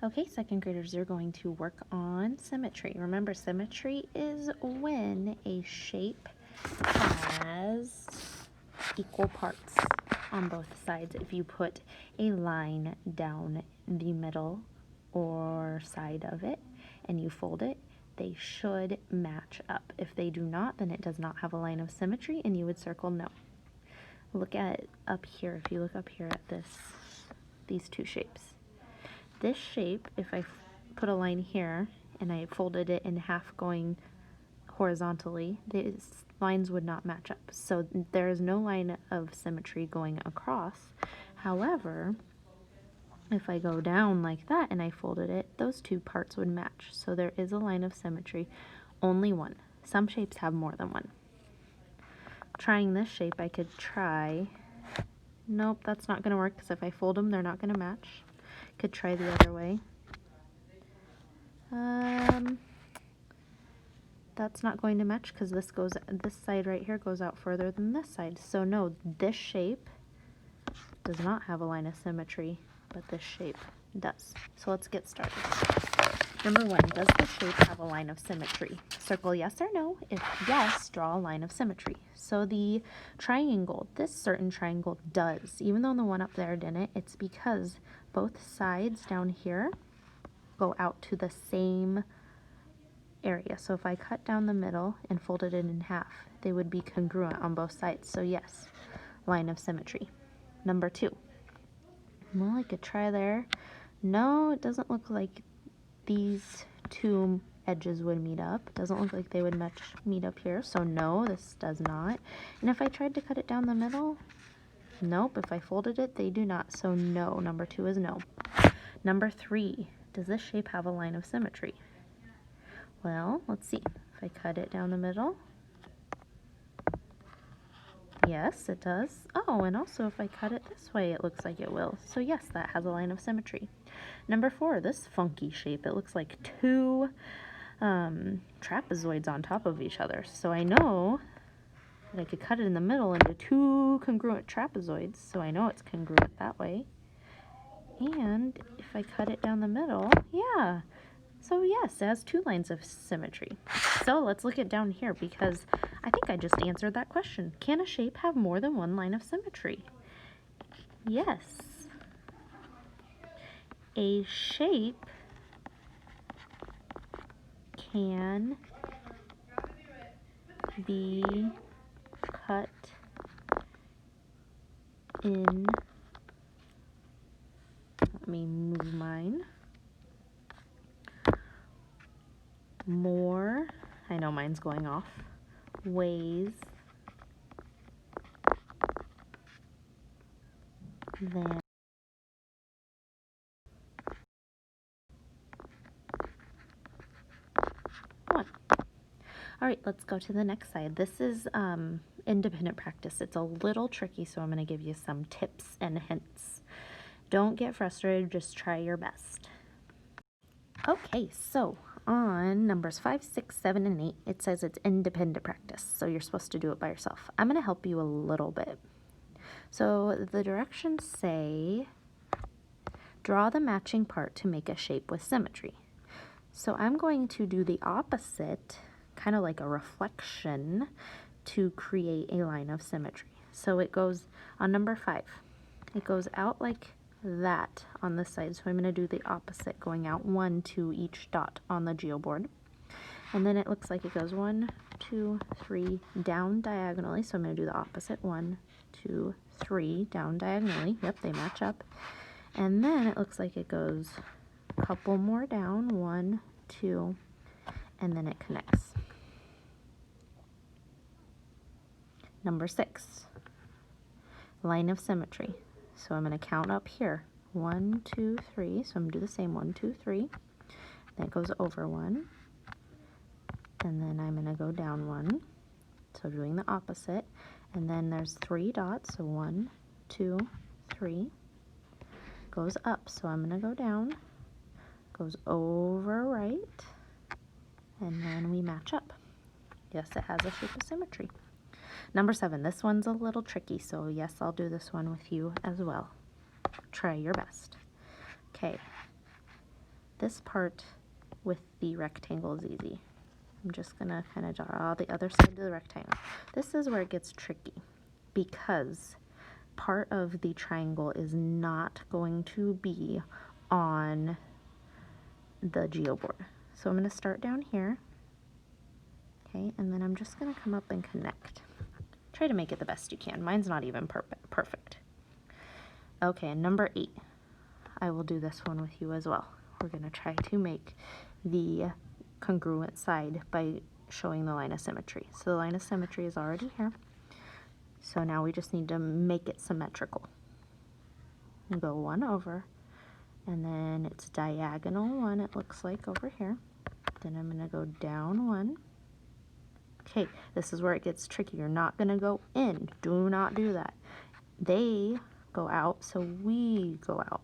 Okay, second graders, you're going to work on symmetry. Remember, symmetry is when a shape has equal parts on both sides. If you put a line down the middle or side of it and you fold it, they should match up. If they do not, then it does not have a line of symmetry and you would circle no. Look at up here. If you look up here at these two shapes. This shape, if I put a line here and I folded it in half going horizontally, these lines would not match up. So there is no line of symmetry going across. However, if I go down like that and I folded it, those two parts would match. So there is a line of symmetry, only one. Some shapes have more than one. Trying this shape, I could try, nope, that's not going to work because if I fold them, they're not going to match. Could try the other way. That's not going to match because this side right here goes out further than this side. So no, this shape does not have a line of symmetry, but this shape does. So let's get started. Number 1, does the shape have a line of symmetry? Circle yes or no. If yes, draw a line of symmetry. So the triangle, this certain triangle does. Even though the one up there didn't, it's because both sides down here go out to the same area. So if I cut down the middle and folded it in half, they would be congruent on both sides. So yes, line of symmetry. Number 2. Well, I could try there. No, it doesn't look like these two edges would meet up. It doesn't look like they would meet up here. So no, this does not. And if I tried to cut it down the middle, nope. If I folded it, they do not. So no, number 2 is no. Number 3, does this shape have a line of symmetry? Well, let's see. If I cut it down the middle, yes, it does. Oh, and also if I cut it this way, it looks like it will. So yes, that has a line of symmetry. Number 4, this funky shape. It looks like two trapezoids on top of each other. So I know that I could cut it in the middle into two congruent trapezoids. So I know it's congruent that way. And if I cut it down the middle, yeah. So yes, it has two lines of symmetry. So let's look at down here because I think I just answered that question. Can a shape have more than one line of symmetry? Yes. A shape can be cut in, let me move mine, more, I know mine's going off, ways than one. All right, let's go to the next side. This is independent practice. It's a little tricky, so I'm going to give you some tips and hints. Don't get frustrated, just try your best. Okay, so on numbers 5, 6, 7, and 8, it says it's independent practice, so you're supposed to do it by yourself. I'm going to help you a little bit. So the directions say, draw the matching part to make a shape with symmetry. So I'm going to do the opposite, kind of like a reflection, to create a line of symmetry. So it goes on number 5. It goes out like that on this side. So I'm going to do the opposite, going out 1 to each dot on the geoboard. And then it looks like it goes 1, 2, 3 down diagonally. So I'm going to do the opposite, 1, 2, 3 down diagonally. Yep, they match up. And then it looks like it goes a couple more down, 1, 2, and then it connects. Number 6, line of symmetry. So I'm going to count up here, 1, 2, 3. So I'm going to do the same, 1, 2, 3. Then it goes over 1, and then I'm going to go down 1. So doing the opposite, and then there's 3 dots. So 1, 2, 3. Goes up. So I'm going to go down. Goes over right, and then we match up. Yes, it has a shape of symmetry. Number 7, this one's a little tricky, so yes, I'll do this one with you as well. Try your best. Okay, this part with the rectangle is easy. I'm just going to kind of draw the other side of the rectangle. This is where it gets tricky because part of the triangle is not going to be on the geoboard. So I'm going to start down here, okay, and then I'm just going to come up and connect. Try to make it the best you can. Mine's not even perfect. Okay, and number 8. I will do this one with you as well. We're going to try to make the congruent side by showing the line of symmetry. So the line of symmetry is already here. So now we just need to make it symmetrical. Go one over, and then it's diagonal one, it looks like over here. Then I'm going to go down one. Okay, this is where it gets tricky. You're not going to go in. Do not do that. They go out, so we go out.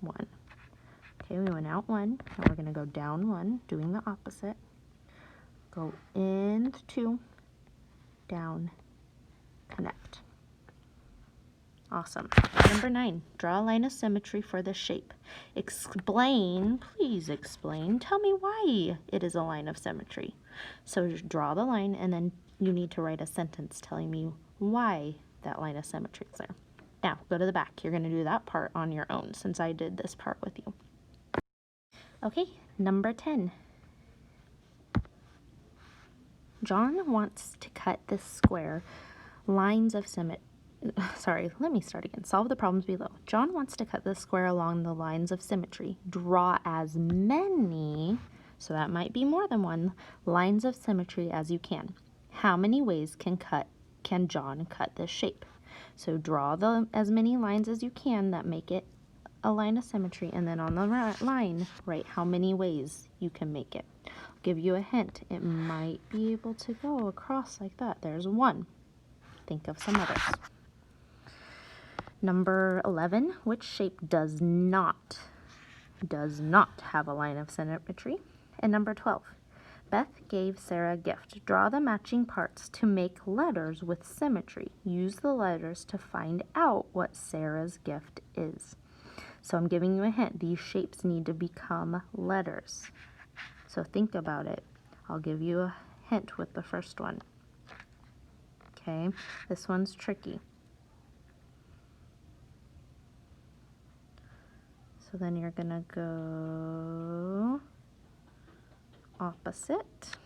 One. Okay, we went out one. Now we're going to go down one, doing the opposite. Go in 2, down, connect. Awesome. Number 9, draw a line of symmetry for the shape. Explain, please explain, tell me why it is a line of symmetry. So just draw the line, and then you need to write a sentence telling me why that line of symmetry is there. Now, go to the back. You're going to do that part on your own since I did this part with you. Okay, number 10. John wants to cut this square lines of symmetry. Sorry, let me start again. Solve the problems below. John wants to cut this square along the lines of symmetry. Draw as many, so that might be more than one, lines of symmetry as you can. How many ways can John cut this shape? So draw as many lines as you can that make it a line of symmetry, and then on the line, write how many ways you can make it. I'll give you a hint. It might be able to go across like that. There's one. Think of some others. Number 11, which shape does not have a line of symmetry? And number 12, Beth gave Sarah a gift. Draw the matching parts to make letters with symmetry. Use the letters to find out what Sarah's gift is. So I'm giving you a hint. These shapes need to become letters. So think about it. I'll give you a hint with the first one. Okay, this one's tricky. So then you're gonna go opposite.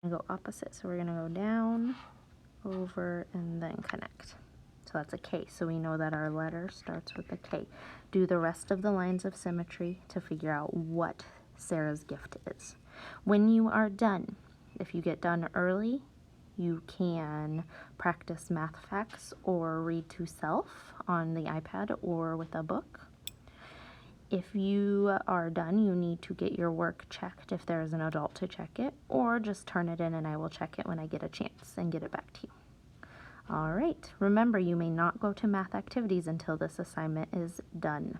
Go opposite, so we're gonna go down, over, and then connect. So that's a K, so we know that our letter starts with a K. Do the rest of the lines of symmetry to figure out what Sarah's gift is. When you are done, if you get done early, you can practice math facts or read to self on the iPad or with a book. If you are done, you need to get your work checked if there is an adult to check it, or just turn it in and I will check it when I get a chance and get it back to you. All right, remember you may not go to math activities until this assignment is done.